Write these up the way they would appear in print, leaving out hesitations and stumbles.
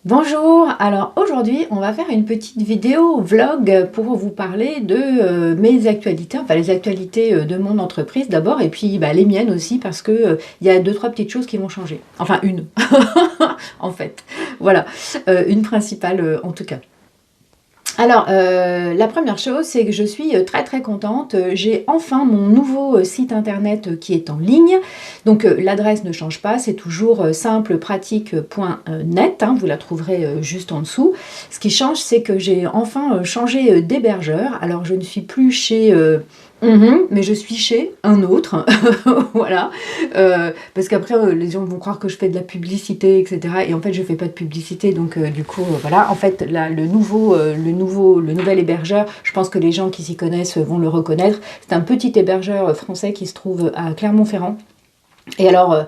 Bonjour, alors aujourd'hui on va faire une petite vidéo vlog pour vous parler de mes actualités, enfin les actualités de mon entreprise d'abord et puis les miennes aussi parce que il y a deux trois petites choses qui vont changer, enfin une en fait, voilà, une principale en tout cas. Alors, la première chose, c'est que je suis très très contente. J'ai enfin mon nouveau site internet qui est en ligne. Donc, l'adresse ne change pas, c'est toujours simplepratique.net. Hein, vous la trouverez juste en dessous. Ce qui change, c'est que j'ai enfin changé d'hébergeur. Alors, je ne suis plus chez... mais je suis chez un autre, voilà, parce qu'après les gens vont croire que je fais de la publicité, etc. Et en fait je fais pas de publicité, donc du coup voilà. En fait là le nouvel hébergeur, je pense que les gens qui s'y connaissent vont le reconnaître. C'est un petit hébergeur français qui se trouve à Clermont-Ferrand. Et alors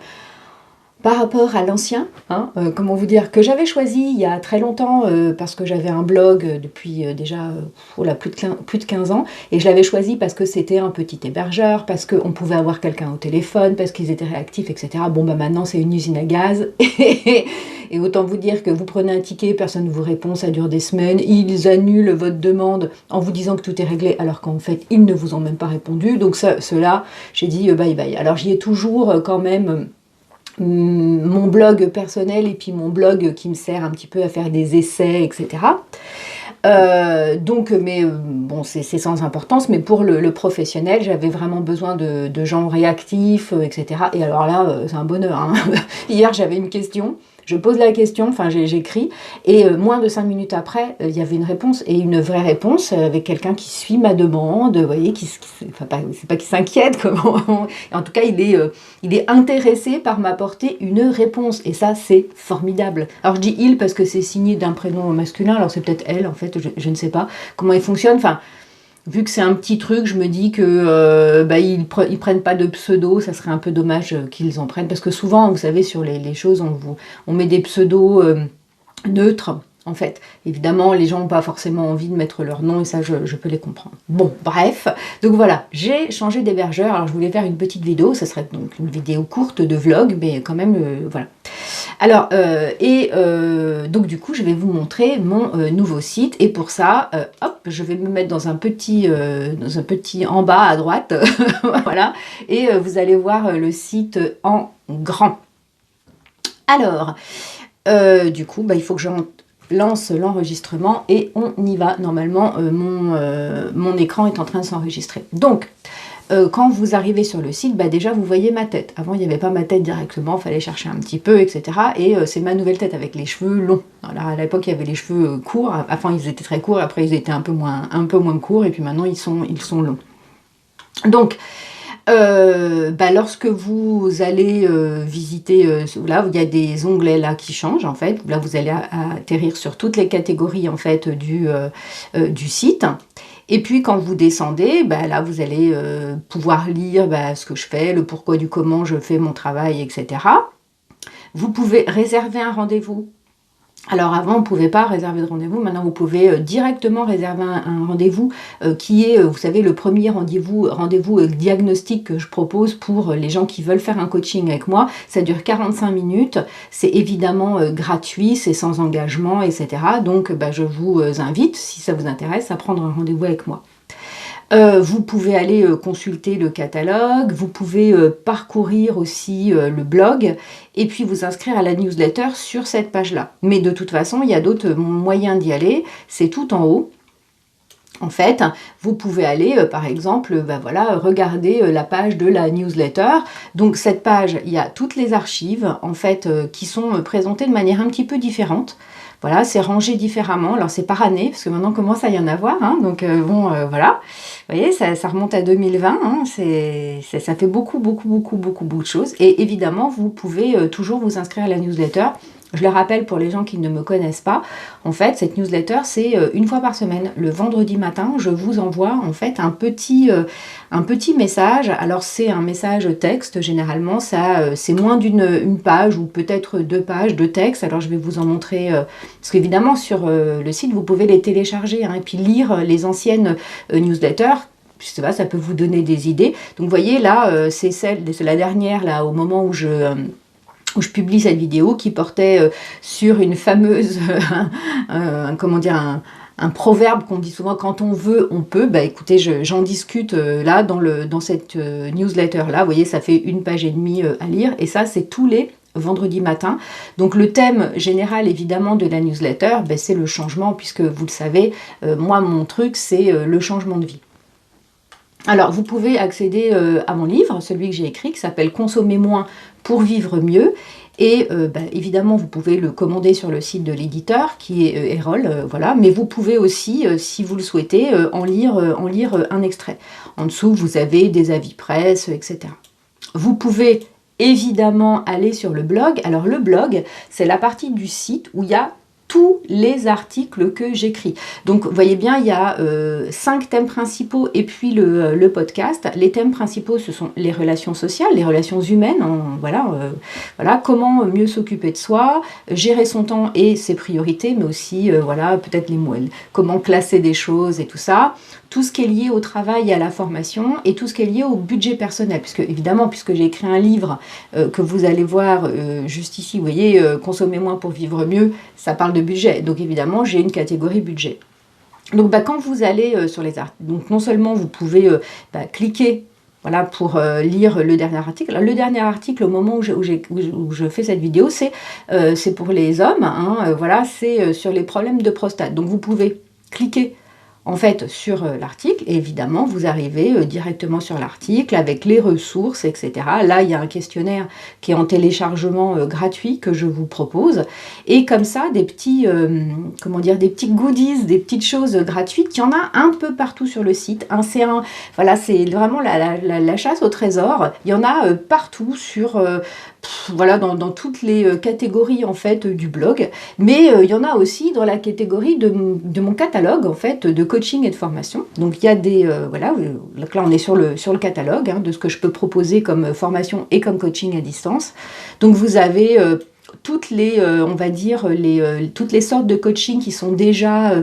par rapport à l'ancien, hein, comment vous dire, que j'avais choisi il y a très longtemps parce que j'avais un blog depuis déjà plus de 15 ans, et je l'avais choisi parce que c'était un petit hébergeur, parce qu'on pouvait avoir quelqu'un au téléphone, parce qu'ils étaient réactifs, etc. Bon bah maintenant c'est une usine à gaz, et autant vous dire que vous prenez un ticket, personne ne vous répond, ça dure des semaines, ils annulent votre demande en vous disant que tout est réglé, alors qu'en fait ils ne vous ont même pas répondu, donc cela j'ai dit bye bye. Alors j'y ai toujours quand même mon blog personnel et puis mon blog qui me sert un petit peu à faire des essais, etc. Bon, c'est sans importance, mais pour le professionnel, j'avais vraiment besoin de gens réactifs, etc. Et alors là, c'est un bonheur, hein. Hier, j'avais une question. Je pose la question, enfin j'écris, et moins de 5 minutes après, il y avait une réponse, et une vraie réponse, avec quelqu'un qui suit ma demande, vous voyez, c'est pas qu'il s'inquiète, en tout cas il est intéressé par m'apporter une réponse, et ça c'est formidable. Alors je dis il parce que c'est signé d'un prénom masculin, alors c'est peut-être elle en fait, je ne sais pas comment il fonctionne, enfin... Vu que c'est un petit truc, je me dis que ils prennent pas de pseudo, ça serait un peu dommage qu'ils en prennent. Parce que souvent, vous savez, sur les choses, on met des pseudos neutres, en fait. Évidemment, les gens n'ont pas forcément envie de mettre leur nom, et ça, je peux les comprendre. Bon, bref. Donc voilà, j'ai changé d'hébergeur. Alors, je voulais faire une petite vidéo. Ça serait donc une vidéo courte de vlog, mais quand même, voilà. Alors, donc du coup, je vais vous montrer mon nouveau site. Et pour ça, hop, je vais me mettre dans un petit en bas à droite. Voilà. Et vous allez voir le site en grand. Alors, du coup, il faut que je lance l'enregistrement et on y va. Normalement, mon écran est en train de s'enregistrer. Donc, quand vous arrivez sur le site, déjà vous voyez ma tête. Avant, il n'y avait pas ma tête directement, il fallait chercher un petit peu, etc. Et c'est ma nouvelle tête avec les cheveux longs. Alors, à l'époque, il y avait les cheveux courts. Enfin, ils étaient très courts, après ils étaient un peu moins courts, et puis maintenant, ils sont longs. Donc, lorsque vous allez visiter, là, il y a des onglets là qui changent en fait. Là, vous allez atterrir sur toutes les catégories en fait du site. Et puis quand vous descendez, là vous allez pouvoir lire ce que je fais, le pourquoi du comment je fais mon travail, etc. Vous pouvez réserver un rendez-vous. Alors avant, on ne pouvait pas réserver de rendez-vous, maintenant vous pouvez directement réserver un rendez-vous qui est, vous savez, le premier rendez-vous diagnostic que je propose pour les gens qui veulent faire un coaching avec moi. Ça dure 45 minutes, c'est évidemment gratuit, c'est sans engagement, etc. Donc je vous invite, si ça vous intéresse, à prendre un rendez-vous avec moi. Vous pouvez aller consulter le catalogue, vous pouvez parcourir aussi le blog et puis vous inscrire à la newsletter sur cette page-là. Mais de toute façon, il y a d'autres moyens d'y aller, c'est tout en haut. En fait, vous pouvez aller, par exemple, regarder la page de la newsletter. Donc cette page, il y a toutes les archives, en fait, qui sont présentées de manière un petit peu différente. Voilà, c'est rangé différemment. Alors c'est par année, parce que maintenant commence à y en avoir. Hein, donc voilà. Vous voyez, ça remonte à 2020. Hein, ça fait beaucoup de choses. Et évidemment, vous pouvez toujours vous inscrire à la newsletter. Je le rappelle pour les gens qui ne me connaissent pas, en fait, cette newsletter, c'est une fois par semaine. Le vendredi matin, je vous envoie en fait un petit message. Alors, c'est un message texte, généralement, c'est moins d'une page ou peut-être 2 pages de texte. Alors, je vais vous en montrer, parce qu'évidemment, sur le site, vous pouvez les télécharger et puis lire les anciennes newsletters. Je sais pas, ça peut vous donner des idées. Donc, vous voyez, là, c'est la dernière, là, au moment où où je publie cette vidéo qui portait sur une fameuse, comment dire, un proverbe qu'on dit souvent, quand on veut, on peut. Bah écoutez, j'en discute là dans cette newsletter là. Vous voyez, ça fait 1 page et demie à lire, et ça c'est tous les vendredis matin. Donc le thème général évidemment de la newsletter, bah, c'est le changement, puisque vous le savez, moi mon truc c'est le changement de vie. Alors vous pouvez accéder à mon livre, celui que j'ai écrit, qui s'appelle Consommer moins pour vivre mieux. Et bah, évidemment, vous pouvez le commander sur le site de l'éditeur, qui est Erol, voilà. Mais vous pouvez aussi, si vous le souhaitez, en lire un extrait. En dessous, vous avez des avis presse, etc. Vous pouvez évidemment aller sur le blog. Alors le blog, c'est la partie du site où il y a tous les articles que j'écris. Donc, vous voyez bien, il y a 5 thèmes principaux et puis le podcast. Les thèmes principaux, ce sont les relations sociales, les relations humaines, voilà, comment mieux s'occuper de soi, gérer son temps et ses priorités, mais aussi, voilà, peut-être comment classer des choses et tout ça. Tout ce qui est lié au travail et à la formation, et tout ce qui est lié au budget personnel, puisque évidemment, puisque j'ai écrit un livre que vous allez voir juste ici, vous voyez, consommer moins pour vivre mieux, ça parle de budget, donc évidemment j'ai une catégorie budget. Donc bah, quand vous allez sur les articles, donc non seulement vous pouvez cliquer, voilà, pour lire le dernier article. Alors, le dernier article, au moment où je fais cette vidéo, c'est pour les hommes, hein, voilà, c'est sur les problèmes de prostate. Donc vous pouvez cliquer en fait sur l'article, et évidemment vous arrivez directement sur l'article avec les ressources, etc. Là il y a un questionnaire qui est en téléchargement gratuit que je vous propose, et comme ça des petits des petits goodies, des petites choses gratuites, il y en a un peu partout sur le site, hein. Voilà, c'est vraiment la chasse au trésor, il y en a partout sur voilà, dans toutes les catégories en fait du blog, mais il y en a aussi dans la catégorie de mon catalogue en fait de coaching et de formation. Donc il y a des voilà, là on est sur le catalogue, hein, de ce que je peux proposer comme formation et comme coaching à distance. Donc vous avez toutes les on va dire toutes les sortes de coaching qui sont déjà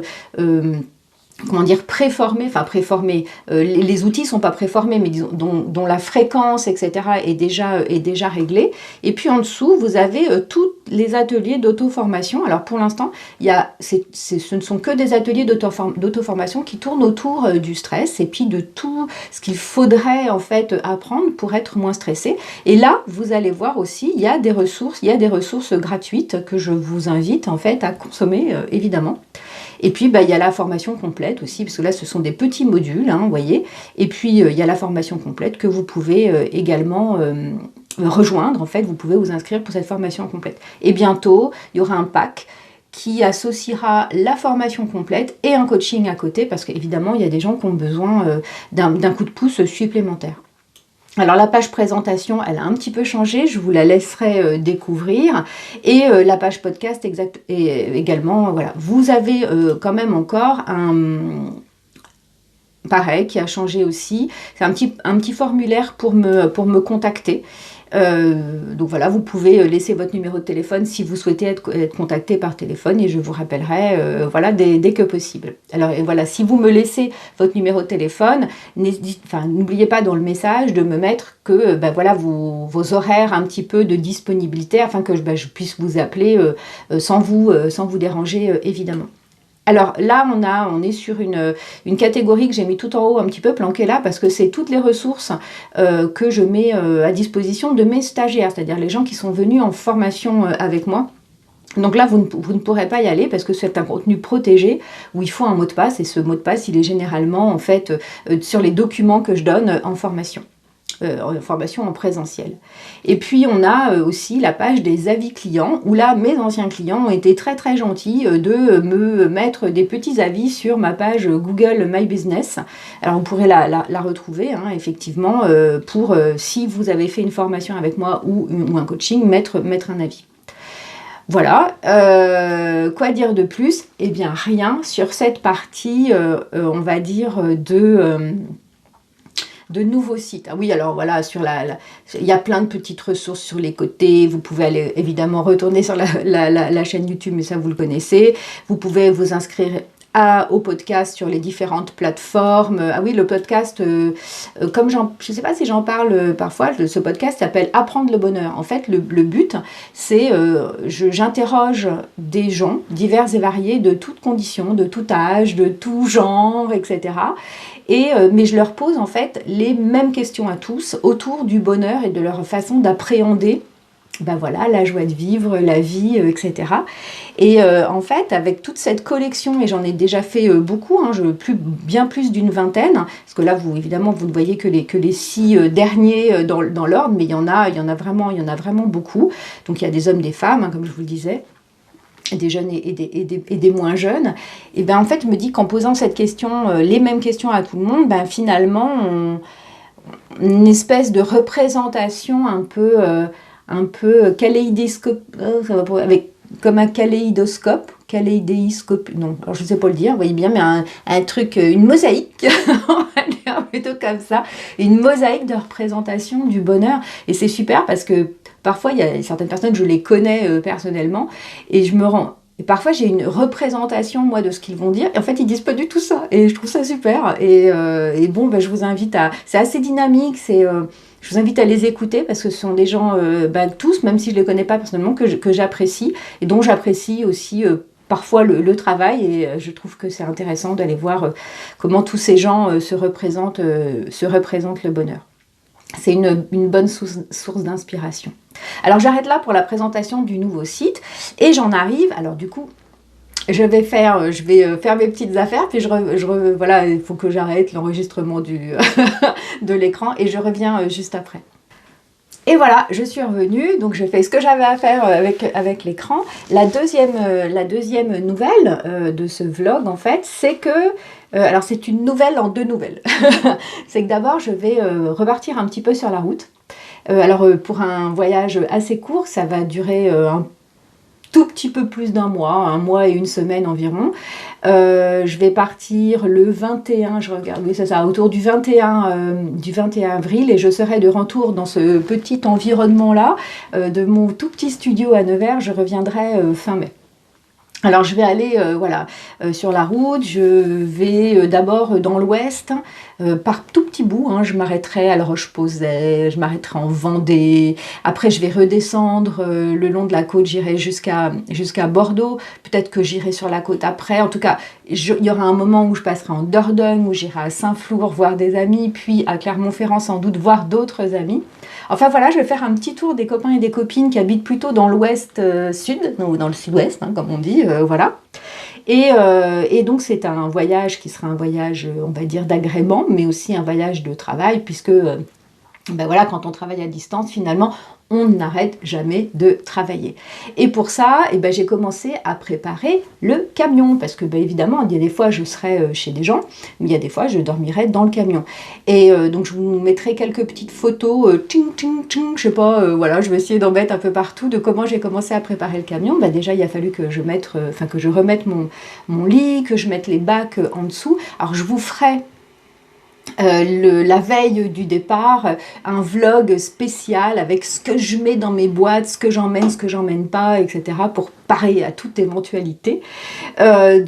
préformés, les outils sont pas préformés, mais disons, dont la fréquence, etc. est déjà réglée. Et puis en dessous, vous avez tous les ateliers d'auto-formation. Alors pour l'instant, ce ne sont que des ateliers d'auto-formation qui tournent autour du stress et puis de tout ce qu'il faudrait en fait apprendre pour être moins stressé. Et là, vous allez voir aussi, il y a des ressources gratuites que je vous invite en fait à consommer, évidemment. Et puis, il y a la formation complète aussi, parce que là, ce sont des petits modules, hein, vous voyez. Et puis, il y a la formation complète que vous pouvez également rejoindre. En fait, vous pouvez vous inscrire pour cette formation complète. Et bientôt, il y aura un pack qui associera la formation complète et un coaching à côté, parce qu'évidemment, il y a des gens qui ont besoin d'un coup de pouce supplémentaire. Alors la page présentation, elle a un petit peu changé, je vous la laisserai découvrir. Et la page podcast également, voilà. Vous avez quand même encore pareil, qui a changé aussi. C'est un petit formulaire pour me contacter. Donc voilà, vous pouvez laisser votre numéro de téléphone si vous souhaitez être contacté par téléphone, et je vous rappellerai voilà, dès que possible. Alors voilà, si vous me laissez votre numéro de téléphone, n'oubliez pas dans le message de me mettre que voilà, vos horaires un petit peu de disponibilité, afin que je puisse vous appeler sans vous déranger évidemment. Alors là, on est sur une catégorie que j'ai mis tout en haut, un petit peu planquée là, parce que c'est toutes les ressources que je mets à disposition de mes stagiaires, c'est-à-dire les gens qui sont venus en formation avec moi. Donc là, vous ne pourrez pas y aller parce que c'est un contenu protégé où il faut un mot de passe, et ce mot de passe, il est généralement en fait sur les documents que je donne en formation en présentiel. Et puis on a aussi la page des avis clients, où là mes anciens clients ont été très très gentils de me mettre des petits avis sur ma page Google My Business. Alors vous pourrez la retrouver, hein, effectivement, pour si vous avez fait une formation avec moi ou un coaching, mettre un avis. Voilà, quoi dire de plus? Eh bien rien sur cette partie, on va dire, de nouveaux sites. Ah oui, alors voilà, il y a plein de petites ressources sur les côtés. Vous pouvez aller évidemment retourner sur la chaîne YouTube, mais ça vous le connaissez. Vous pouvez vous inscrire au podcast sur les différentes plateformes. Ah oui, le podcast, comme je ne sais pas si j'en parle parfois, ce podcast s'appelle Apprendre le bonheur. En fait, le but, c'est j'interroge des gens divers et variés de toutes conditions, de tout âge, de tout genre, etc. Mais je leur pose en fait les mêmes questions à tous autour du bonheur et de leur façon d'appréhender ben voilà, la joie de vivre, la vie, etc. Et en fait, avec toute cette collection, et j'en ai déjà fait beaucoup, hein, bien plus d'une vingtaine, parce que là, évidemment, vous ne voyez que les 6 derniers dans l'ordre, mais il y en a vraiment beaucoup. Donc il y a des hommes, des femmes, hein, comme je vous le disais, des jeunes et des moins jeunes. Et ben en fait, je me dis qu'en posant cette question, les mêmes questions à tout le monde, ben finalement, une espèce de représentation un peu comme un kaléidoscope, non, alors je ne sais pas le dire, vous voyez bien, mais un truc, une mosaïque, on va dire plutôt comme ça, une mosaïque de représentation du bonheur. Et c'est super parce que parfois, il y a certaines personnes, je les connais personnellement, et et parfois, j'ai une représentation, moi, de ce qu'ils vont dire. Et en fait, ils disent pas du tout ça. Et je trouve ça super. Et bon, ben, je vous invite c'est assez dynamique. Je vous invite à les écouter parce que ce sont des gens, tous, même si je ne les connais pas personnellement, que j'apprécie. Et dont j'apprécie aussi parfois le travail. Et je trouve que c'est intéressant d'aller voir comment tous ces gens se représentent le bonheur. C'est une bonne source d'inspiration. Alors j'arrête là pour la présentation du nouveau site et j'en arrive, alors du coup je vais faire mes petites affaires puis voilà, il faut que j'arrête l'enregistrement de l'écran et je reviens juste après. Et voilà, je suis revenue, donc j'ai fait ce que j'avais à faire avec l'écran. La deuxième nouvelle de ce vlog, en fait, c'est que... alors, c'est une nouvelle en 2 nouvelles. C'est que d'abord, je vais repartir un petit peu sur la route. Pour un voyage assez court, ça va durer un tout petit peu plus d'1 mois, 1 mois et 1 semaine environ. Je vais partir le 21, je regarde, oui c'est ça, autour du 21 avril et je serai de retour dans ce petit environnement-là de mon tout petit studio à Nevers. Je reviendrai fin mai. Alors je vais aller sur la route, je vais d'abord dans l'ouest, par tout petit bout, hein, je m'arrêterai à La Roche-Posay, je m'arrêterai en Vendée, après je vais redescendre le long de la côte, j'irai jusqu'à Bordeaux, peut-être que j'irai sur la côte après, en tout cas il y aura un moment où je passerai en Dordogne, où j'irai à Saint-Flour voir des amis, puis à Clermont-Ferrand sans doute voir d'autres amis. Enfin voilà, je vais faire un petit tour des copains et des copines qui habitent plutôt dans l'ouest sud, ou dans le sud-ouest, hein, comme on dit, voilà. Et donc c'est un voyage qui sera un voyage, on va dire, d'agrément, mais aussi un voyage de travail, puisque voilà, quand on travaille à distance, finalement, on n'arrête jamais de travailler. Et pour ça, j'ai commencé à préparer le camion, parce que évidemment, il y a des fois, je serai chez des gens, mais il y a des fois, je dormirai dans le camion. Et donc, je vous mettrai quelques petites photos, je sais pas, voilà, je vais essayer d'en mettre un peu partout, de comment j'ai commencé à préparer le camion. Déjà, il a fallu que je remette mon lit, que je mette les bacs en dessous. Alors, je vous ferai... la veille du départ, un vlog spécial avec ce que je mets dans mes boîtes, ce que j'emmène pas, etc. pour parer à toute éventualité. Voilà,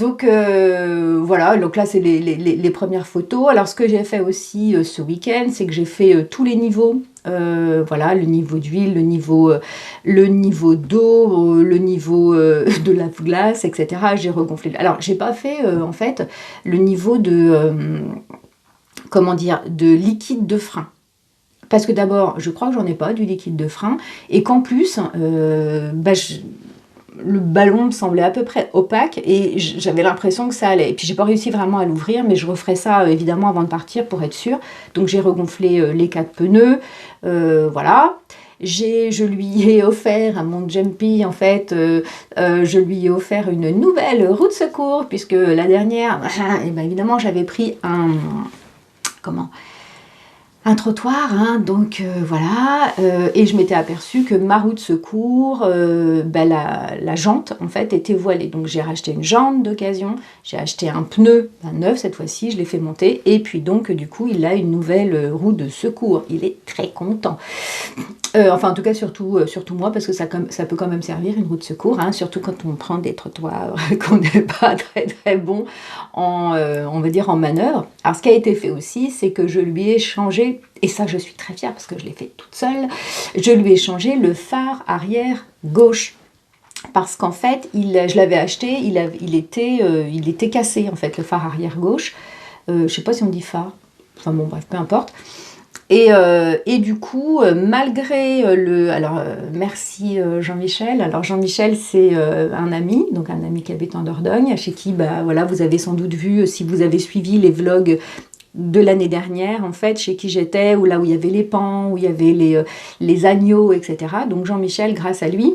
donc là c'est les premières photos. Alors ce que j'ai fait aussi ce week-end, c'est que j'ai fait tous les niveaux. Voilà, le niveau d'huile, le niveau d'eau, le niveau de la glace, etc. J'ai regonflé. Alors j'ai pas fait en fait le niveau de liquide de frein. Parce que d'abord, je crois que j'en ai pas du liquide de frein, et qu'en plus, le ballon me semblait à peu près opaque, et j'avais l'impression que ça allait. Et puis j'ai pas réussi vraiment à l'ouvrir, mais je referai ça évidemment avant de partir pour être sûre. Donc j'ai regonflé les 4 pneus, voilà. Je lui ai offert à mon Jumpy, en fait, je lui ai offert une nouvelle roue de secours, puisque la dernière, évidemment, j'avais pris un trottoir, hein, donc voilà, et je m'étais aperçue que ma roue de secours, la jante en fait était voilée, donc j'ai racheté une jante d'occasion, j'ai acheté un pneu neuf cette fois-ci, je l'ai fait monter, et puis donc du coup il a une nouvelle roue de secours, il est très content. Enfin, en tout cas, surtout moi, parce que ça peut quand même servir, une roue de secours, hein, surtout quand on prend des trottoirs qu'on n'est pas très très bon on va dire, en manœuvre. Alors, ce qui a été fait aussi, c'est que je lui ai changé, et ça, je suis très fière parce que je l'ai fait toute seule, je lui ai changé le phare arrière gauche. Parce qu'en fait, je l'avais acheté, il était cassé, en fait, le phare arrière gauche. Je ne sais pas si on dit phare, enfin bon, bref, peu importe. Et du coup, malgré alors, merci Jean-Michel. Alors Jean-Michel, c'est un ami, donc un ami qui habite en Dordogne, chez qui, bah, voilà, vous avez sans doute vu, si vous avez suivi les vlogs de l'année dernière, en fait, chez qui j'étais, où là où il y avait les pans, où il y avait les agneaux, etc. Donc Jean-Michel, grâce à lui,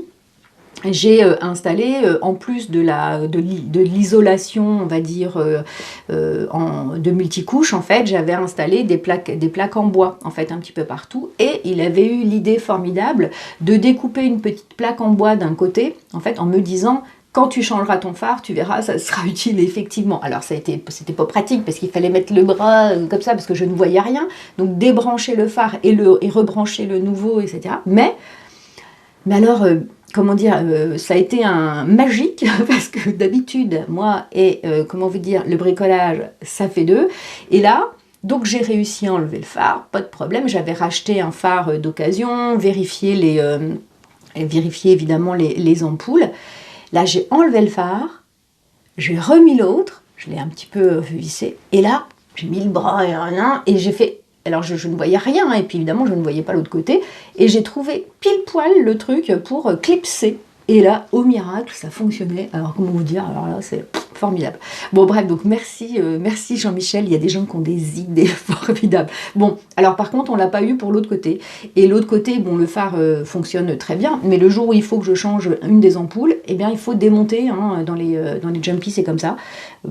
j'ai installé, en plus de l'isolation, on va dire, de multicouches, en fait, j'avais installé des plaques en bois, en fait, un petit peu partout. Et il avait eu l'idée formidable de découper une petite plaque en bois d'un côté, en fait, en me disant... Quand tu changeras ton phare, tu verras, ça sera utile effectivement. Alors c'était pas pratique parce qu'il fallait mettre le bras comme ça parce que je ne voyais rien. Donc débrancher le phare et rebrancher le nouveau, etc. Mais alors, comment dire, ça a été un magique, parce que d'habitude, moi et, comment vous dire, le bricolage, ça fait deux. Et là, donc j'ai réussi à enlever le phare, pas de problème. J'avais racheté un phare d'occasion, vérifié évidemment les ampoules. Là, j'ai enlevé le phare, j'ai remis l'autre, je l'ai un petit peu vissé, et là, j'ai mis le bras et j'ai fait... Alors je ne voyais rien, et puis évidemment je ne voyais pas l'autre côté, et j'ai trouvé pile poil le truc pour clipser. Et là, au miracle, ça fonctionnait. Alors comment vous dire, alors là c'est formidable. Bon bref, donc merci Jean-Michel, il y a des gens qui ont des idées formidables. Bon, alors par contre on l'a pas eu pour l'autre côté. Et l'autre côté, bon le phare fonctionne très bien, mais le jour où il faut que je change une des ampoules, eh bien il faut démonter, hein, dans les Jumpy c'est comme ça.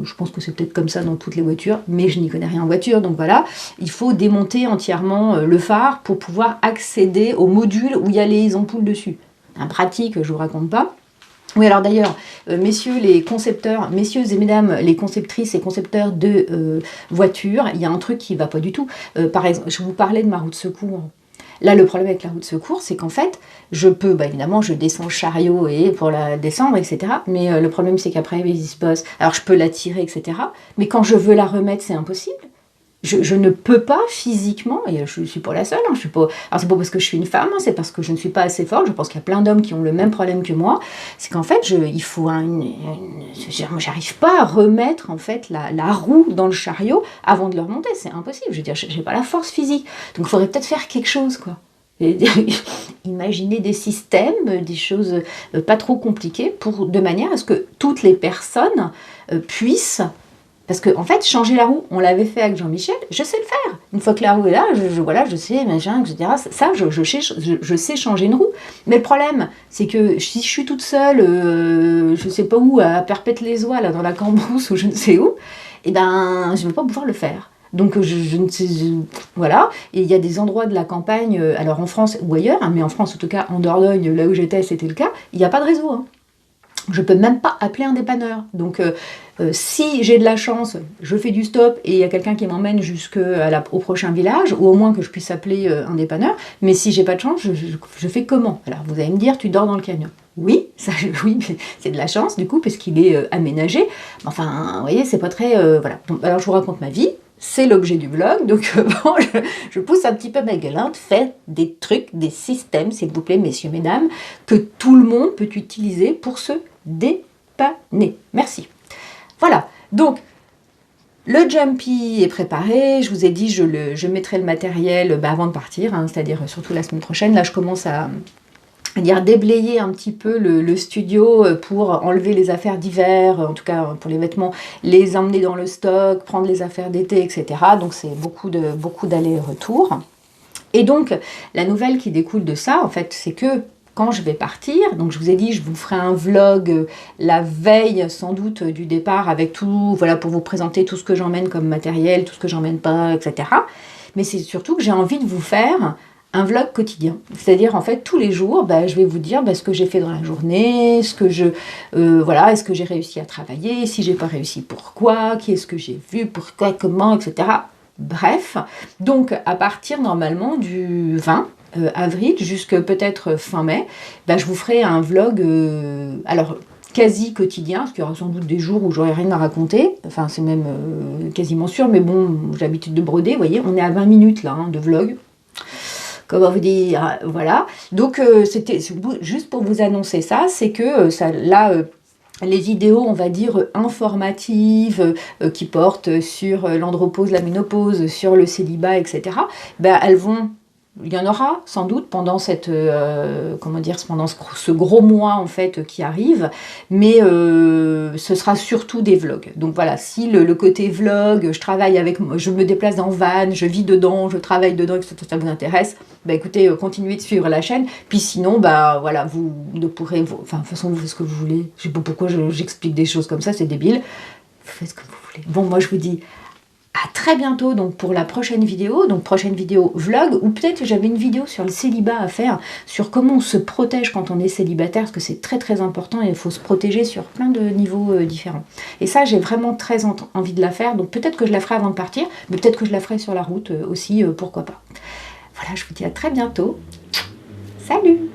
Je pense que c'est peut-être comme ça dans toutes les voitures, mais je n'y connais rien en voiture, donc voilà. Il faut démonter entièrement le phare pour pouvoir accéder au module où il y a les ampoules dessus. Un pratique, je vous raconte pas. Oui, alors d'ailleurs, messieurs les concepteurs, messieurs et mesdames les conceptrices et concepteurs de voitures, il y a un truc qui va pas du tout. Par exemple, je vous parlais de ma roue de secours. Là, le problème avec la roue de secours, c'est qu'en fait, je peux, bah, évidemment, je descends le chariot et pour la descendre, etc. Mais le problème, c'est qu'après, il se passe. Alors, je peux la tirer, etc. Mais quand je veux la remettre, c'est impossible. Je ne peux pas physiquement, et je ne suis pas la seule, hein, je suis pas, alors c'est pas parce que je suis une femme, hein, c'est parce que je ne suis pas assez forte, je pense qu'il y a plein d'hommes qui ont le même problème que moi, c'est qu'en fait, il faut j'arrive pas à remettre en fait la roue dans le chariot avant de le remonter, c'est impossible, je veux dire, j'ai pas la force physique, donc il faudrait peut-être faire quelque chose, quoi. Imaginer des systèmes, des choses pas trop compliquées, de manière à ce que toutes les personnes puissent... Parce que, en fait, changer la roue, on l'avait fait avec Jean-Michel, je sais le faire. Une fois que la roue est là, je sais, machin, etc. Ça, je sais changer une roue. Mais le problème, c'est que si je suis toute seule, je ne sais pas où, à Perpète-les-Oies, là, dans la Cambrousse, ou je ne sais où, eh ben, je ne vais pas pouvoir le faire. Donc, je ne sais... voilà. Et il y a des endroits de la campagne, alors en France ou ailleurs, hein, mais en France, en tout cas, en Dordogne, là où j'étais, c'était le cas, il n'y a pas de réseau, hein. Je ne peux même pas appeler un dépanneur. Donc, si j'ai de la chance, je fais du stop et il y a quelqu'un qui m'emmène au prochain village, ou au moins que je puisse appeler un dépanneur. Mais si j'ai pas de chance, je fais comment? Alors, vous allez me dire, tu dors dans le camion. Oui, oui, c'est de la chance du coup, parce qu'il est aménagé. Enfin, vous voyez, c'est pas très... voilà. Bon, alors, je vous raconte ma vie. C'est l'objet du vlog, donc bon, je pousse un petit peu ma gueulante, faites des trucs, des systèmes, s'il vous plaît, messieurs, mesdames, que tout le monde peut utiliser pour se dépanner. Merci. Voilà, donc le Jumpy est préparé, je vous ai dit, je mettrai le matériel avant de partir, hein, c'est-à-dire surtout la semaine prochaine. Là, je commence à déblayer un petit peu le studio pour enlever les affaires d'hiver, en tout cas pour les vêtements, les emmener dans le stock, prendre les affaires d'été, etc. Donc c'est beaucoup d'allers-retours. Et donc la nouvelle qui découle de ça, en fait, c'est que quand je vais partir, donc je vous ai dit, je vous ferai un vlog la veille sans doute du départ avec tout, voilà, pour vous présenter tout ce que j'emmène comme matériel, tout ce que j'emmène pas, etc. Mais c'est surtout que j'ai envie de vous faire un vlog quotidien, c'est-à-dire en fait tous les jours, je vais vous dire ce que j'ai fait dans la journée, voilà, est-ce que j'ai réussi à travailler, si j'ai pas réussi, pourquoi, qui est-ce que j'ai vu, pourquoi, comment, etc. Bref, donc à partir normalement du 20, avril jusque peut-être fin mai, bah, je vous ferai un vlog, alors quasi quotidien, parce qu'il y aura sans doute des jours où j'aurai rien à raconter, enfin c'est même quasiment sûr, mais bon, j'ai l'habitude de broder, vous voyez, on est à 20 minutes là, hein, de vlog. Comment vous dire, voilà. Donc c'était juste pour vous annoncer ça, c'est que ça, là, les vidéos, on va dire, informatives, qui portent sur l'andropause, la ménopause, sur le célibat, etc., ben, elles vont... Il y en aura sans doute pendant cette, comment dire, pendant ce gros mois en fait qui arrive, mais ce sera surtout des vlogs. Donc voilà, si le côté vlog, je me déplace en van, je vis dedans, je travaille dedans, et que ça vous intéresse, bah écoutez, continuez de suivre la chaîne. Puis sinon, bah voilà, vous ne pourrez, enfin de toute façon vous faites ce que vous voulez. Je sais pas pourquoi j'explique des choses comme ça, c'est débile. Vous faites ce que vous voulez. Bon, moi je vous dis à très bientôt donc pour la prochaine vidéo, vlog, ou peut-être que j'avais une vidéo sur le célibat à faire, sur comment on se protège quand on est célibataire, parce que c'est très très important et il faut se protéger sur plein de niveaux différents. Et ça, j'ai vraiment très envie de la faire, donc peut-être que je la ferai avant de partir, mais peut-être que je la ferai sur la route aussi, pourquoi pas. Voilà, je vous dis à très bientôt. Salut!